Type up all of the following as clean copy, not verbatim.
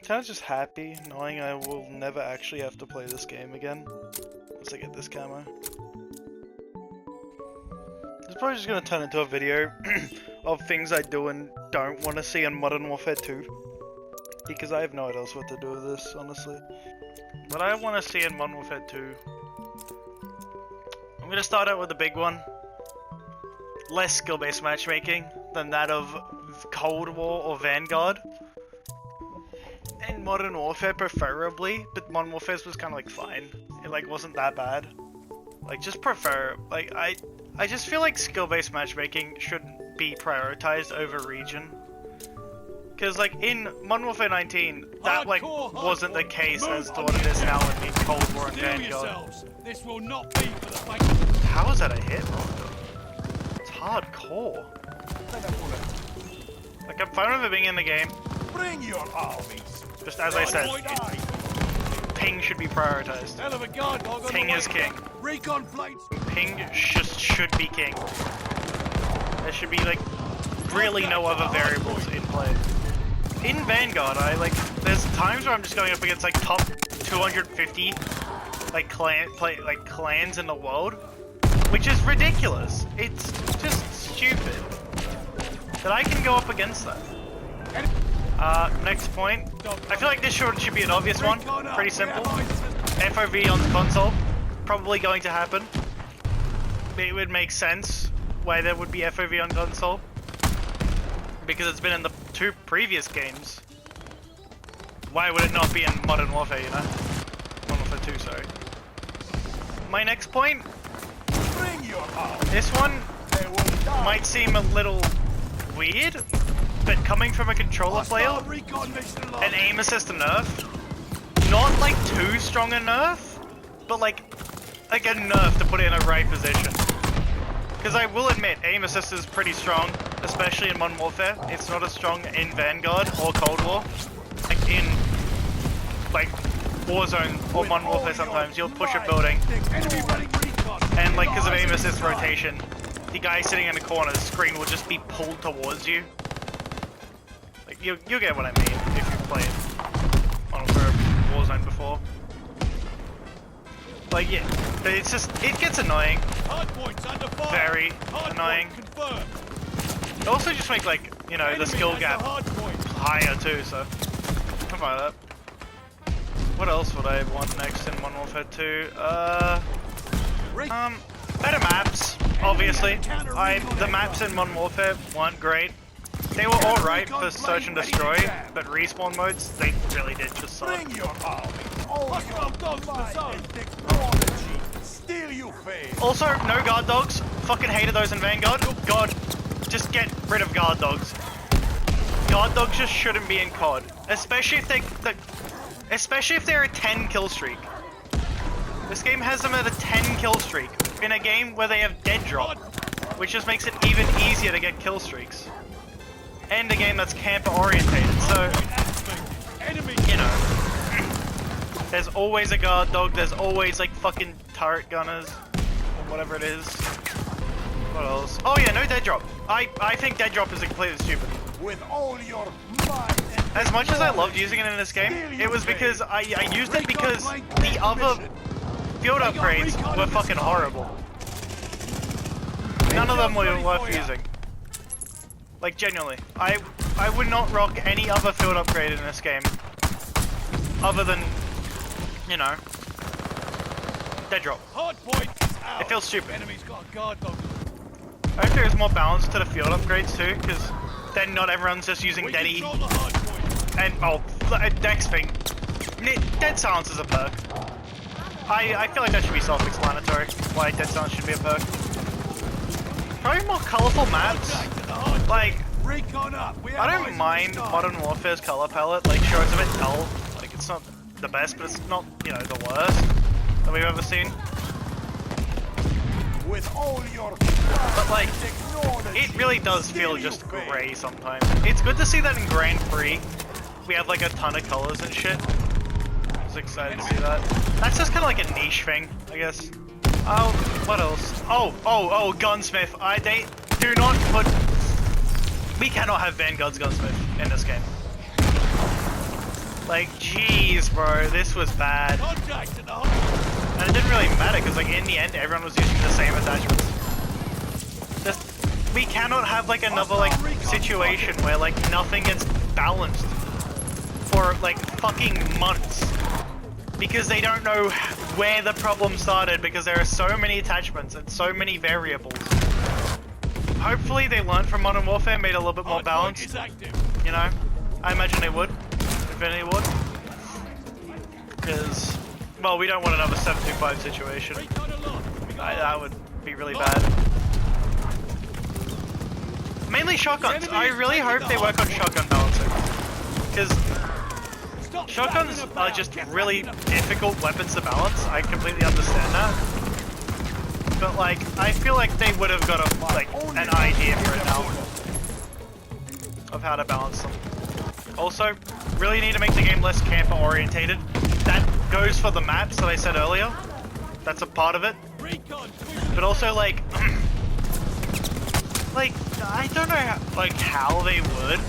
kind of just happy knowing I will never actually have to play this game again once I get this camo. This is probably just going to turn into a video of things I do and don't want to see in Modern Warfare 2. Because I have no idea else what to do with this, honestly. What I want to see in Modern Warfare 2... I'm going to start out with the big one. Less skill-based matchmaking than that of Cold War or Vanguard. And Modern Warfare preferably, but Modern Warfare was kind of like fine. It like wasn't that bad. Like just prefer, like I just feel like skill-based matchmaking should be prioritized over region. Cause like in Modern Warfare 19, that like wasn't the case as to what it is now in Cold War and Vanguard. This will not be for the fight. How is that a hit? It's hardcore. Like I'm fine with it being in the game. Bring your armies. Just as I said, ping should be prioritized. Hell of a guard dog on Ping the is way. king. Recon plates. Ping just should be king. There should be like really no other variables in play. In Vanguard, there's times where I'm just going up against like top 250 like clans in the world, which is ridiculous. It's just stupid that I can go up against that. Next point. I feel like this should be an obvious one. Pretty simple. FOV on the console. Probably going to happen. It would make sense why there would be FOV on console. Because it's been in the 2 previous games. Why would it not be in Modern Warfare, you know? Modern Warfare 2, sorry. My next point. This one might seem a little weird, but coming from a controller player, an aim assist nerf, not like too strong a nerf, but like a nerf to put it in a right position. Because I will admit, aim assist is pretty strong, especially in Modern Warfare. It's not as strong in Vanguard or Cold War. Like in like Warzone or Modern Warfare sometimes, you'll push a building, and like because of aim assist rotation, the guy sitting in the corner, the screen will just be pulled towards you. Like you get what I mean if you've played Modern Warfare Warzone before. Like yeah, but it's just, it gets annoying. Very annoying. It also just makes like, you know, the skill gap higher too, so I'm fine with that. What else would I want next in Modern Warfare 2? Better maps, obviously. The maps in Modern Warfare weren't great. They were alright for search and destroy, but respawn modes, they really did just suck. Also, no guard dogs. Fucking hated those in Vanguard. God, just get rid of guard dogs. Guard dogs just shouldn't be in COD, especially if they're a 10 kill streak. This game has them at a 10 kill streak in a game where they have dead drop, which just makes it even easier to get kill streaks. And a game that's camper orientated, so you know. There's always a guard dog, there's always like fucking turret gunners, or whatever it is. What else? Oh yeah, no dead drop. I think dead drop is completely stupid. With all your might. As much as I loved using it in this game, it was because I used it because the other field upgrades were fucking horrible. None of them were worth using. Like genuinely, I would not rock any other field upgrade in this game, other than, you know, dead drop. It feels stupid. Enemy's got a guard dog. I hope there is more balance to the field upgrades too, because then not everyone's just using Deady and Dex thing. Dead Silence is a perk. I feel like that should be self-explanatory. Why Dead Silence should be a perk. Probably more colorful maps. Like, I don't mind Modern Warfare's color palette. Like, sure, it's a bit dull. Like, it's not the best, but it's not, you know, the worst that we've ever seen. With all your But like, it really does feel just grey sometimes. It's good to see that in Grand Prix. We have like a ton of colors and shit. I was excited to see that. That's just kind of like a niche thing, I guess. Oh, what else? Oh, Gunsmith. They do not put... We cannot have Vanguard's Gunsmith in this game. Like, jeez, bro, this was bad. Contact in the And it didn't really matter, because, like, in the end, everyone was using the same attachments. We cannot have, like, another, like, situation where, like, nothing gets balanced for, like, fucking months. Because they don't know where the problem started, because there are so many attachments and so many variables. Hopefully they learned from Modern Warfare, made it a little bit more balanced. You know? I imagine they would. Infinity would. Because, well, we don't want another 725 situation. That would be really bad. Mainly shotguns. I really hope they work on shotgun balancing. Because shotguns are just really difficult weapons to balance. I completely understand that. But like, I feel like they would have got an idea for it now. Of how to balance them. Also, really need to make the game less camper orientated. That goes for the maps that I said earlier. That's a part of it. But also like, like, I don't know how they would,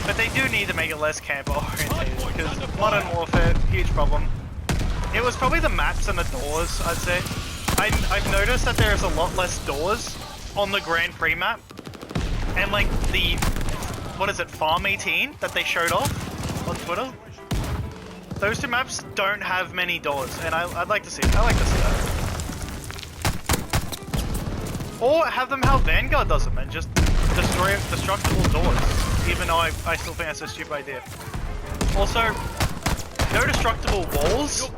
but they do need to make it less camper orientated, because Modern Warfare, huge problem. It was probably the maps and the doors, I'd say. I've noticed that there's a lot less doors on the Grand Prix map, and like the, what is it, Farm 18 that they showed off on Twitter? Those two maps don't have many doors, and I'd like to see it. I like to see that. Or have them how Vanguard does them and just destroy destructible doors, even though I still think that's a stupid idea. Also, no destructible walls.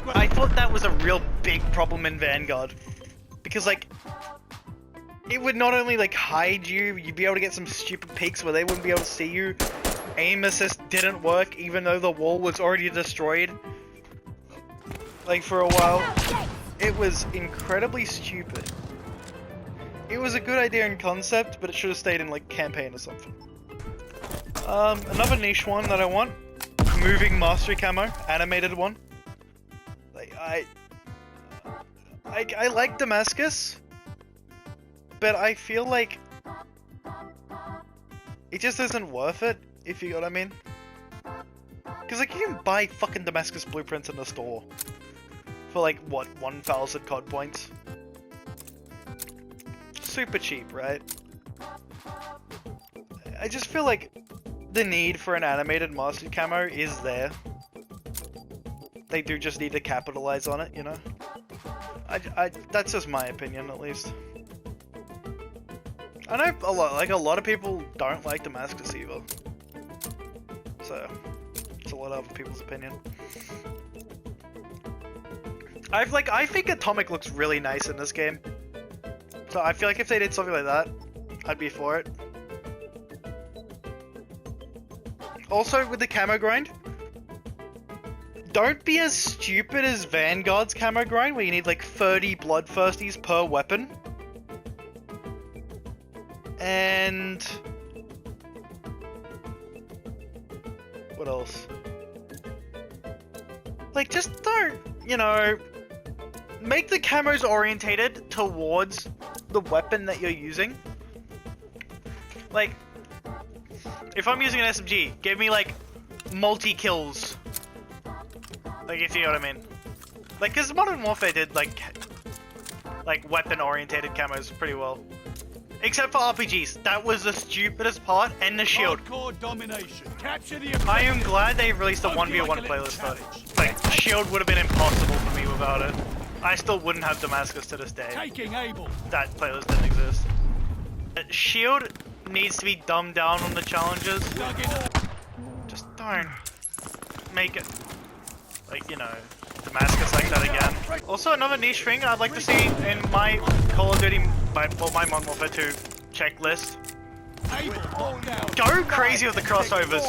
I thought that was a real big problem in Vanguard. Because like, it would not only like hide you, you'd be able to get some stupid peeks where they wouldn't be able to see you. Aim assist didn't work even though the wall was already destroyed. Like for a while. It was incredibly stupid. It was a good idea in concept, but it should have stayed in like campaign or something. Another niche one that I want. Moving mastery camo, animated one. Like I like Damascus, but I feel like it just isn't worth it, if you know what I mean. Because like you can buy fucking Damascus blueprints in the store for like what, 1,000 COD points. Super cheap, right? I just feel like the need for an animated mastery camo is there. They do just need to capitalize on it, you know? That's just my opinion, at least. I know a lot of people don't like Damascus either. So, it's a lot of other people's opinion. I think Atomic looks really nice in this game. So I feel like if they did something like that, I'd be for it. Also, with the camo grind, don't be as stupid as Vanguard's camo grind, where you need like 30 Bloodthirsties per weapon. And what else? Like, just don't, you know, make the camos orientated towards the weapon that you're using. Like, if I'm using an SMG, give me like multi-kills. Like, if you know what I mean. Like, cause Modern Warfare did like weapon-orientated camos pretty well. Except for RPGs. That was the stupidest part, and the shield. I am glad they released a 1v1 playlist though. Like, shield would have been impossible for me without it. I still wouldn't have Damascus to this day. That playlist didn't exist. Shield needs to be dumbed down on the challenges. Just don't make it, like, you know, Damascus like that again. Also, another niche thing I'd like to see in my Call of Duty, my Modern Warfare 2 checklist. Go crazy with the crossovers.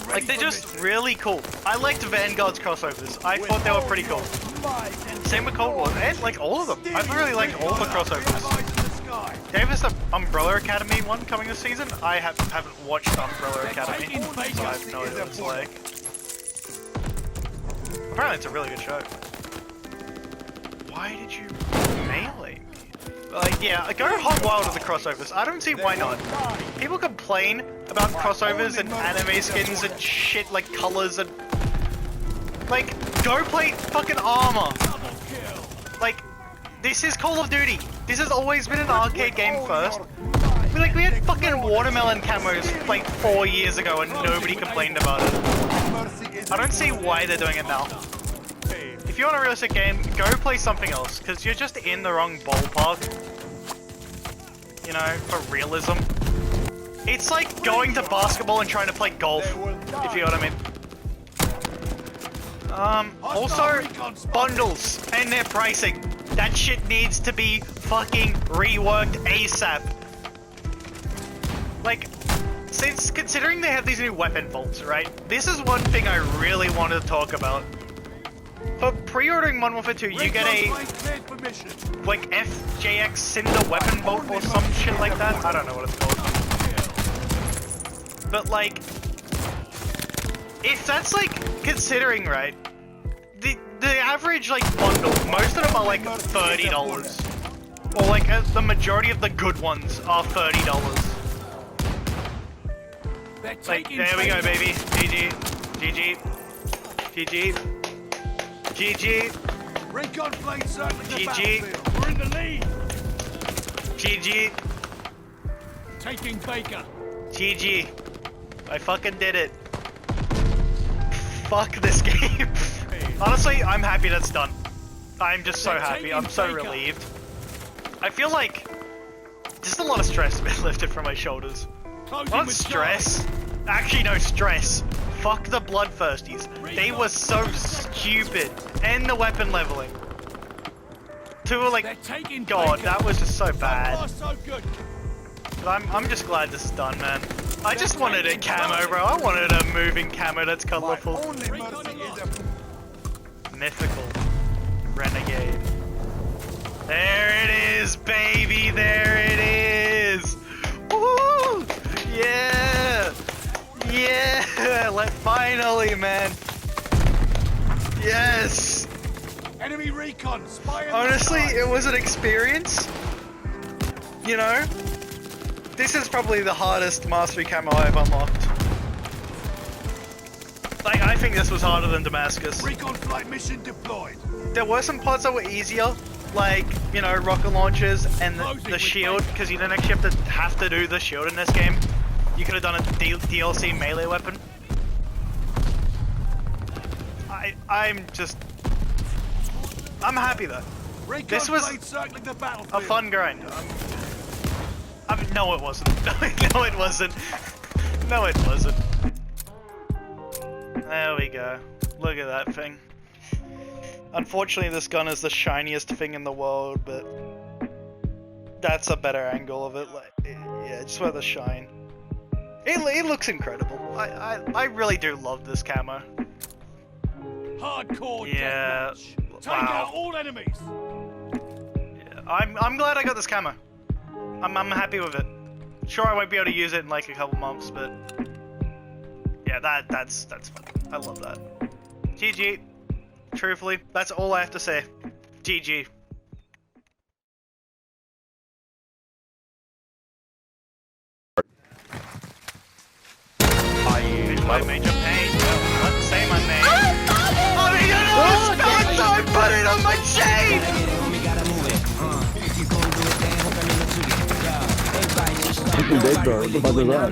Like, they're just really cool. I liked Vanguard's crossovers. I thought they were pretty cool. Same with Cold War, and like all of them. I really liked all the crossovers. Gave us the Umbrella Academy one coming this season. I haven't watched Umbrella Academy, so I have no idea what it's like. Apparently it's a really good show. Why did you melee me? Like, yeah, go hog wild with the crossovers. I don't see why not. People complain about crossovers and anime skins and shit like colors and... Like, go play fucking armor. Like, this is Call of Duty. This has always been an arcade game first. We had fucking watermelon camos like 4 years ago and nobody complained about it. I don't see why they're doing it now. If you want a realistic game, go play something else, because you're just in the wrong ballpark. You know, for realism. It's like going to basketball and trying to play golf, if you know what I mean. Also, bundles and their pricing. That shit needs to be fucking reworked ASAP. Like, since considering they have these new weapon vaults, right? This is one thing I really wanted to talk about. For pre-ordering Modern Warfare 2, you get a, like, FJX Cinder weapon vault or some shit like that. I don't know what it's called. But, like, if that's, like, considering, right, the average, like, bundle, most of them are, like, $30. Or, like, the majority of the good ones are $30. Like, there we go, baby. GG. GG. GG. GG. Recon plane circling the GG. battlefield. We're in the lead. GG. Taking Baker. GG. I fucking did it. Fuck this game. Honestly, I'm happy that's done. I'm just so happy. I'm so relieved. I feel like just a lot of stress has been lifted from my shoulders. Not stress. Actually, no stress. Fuck the bloodthirsties. They were so stupid. And the weapon leveling. Like, God, that was just so bad. But I'm just glad this is done, man. I just wanted a camo, bro. I wanted a moving camo that's colorful. Mythical Renegade. There it is, baby. There it is. Woo! Yeah. Yeah. Finally, man. Yes. Enemy recon. Spy. Honestly, it was an experience. You know, this is probably the hardest mastery camo I've unlocked. Like, I think this was harder than Damascus. Recon flight mission deployed. There were some parts that were easier, like, you know, rocket launchers and the shield, because you didn't actually have to do the shield in this game. You could have done a DLC melee weapon. I'm happy though. This was a fun grind. No, it wasn't. No, it wasn't. No, it wasn't. There we go. Look at that thing. Unfortunately, this gun is the shiniest thing in the world, but that's a better angle of it. Like, yeah, just with the shine. It looks incredible. I really do love this camo. Hardcore. Yeah. Take out all enemies. Yeah, I'm glad I got this camo. I'm happy with it. Sure, I won't be able to use it in like a couple months, but yeah, that's fun. I love that. GG. Truthfully, that's all I have to say. GG. Are you in my major pain? Well, say my name. Oh, you know, spell it, so I put it on my chain! Dead, bro. What the fuck is that?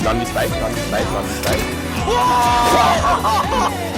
Run this base, run this base, run this base.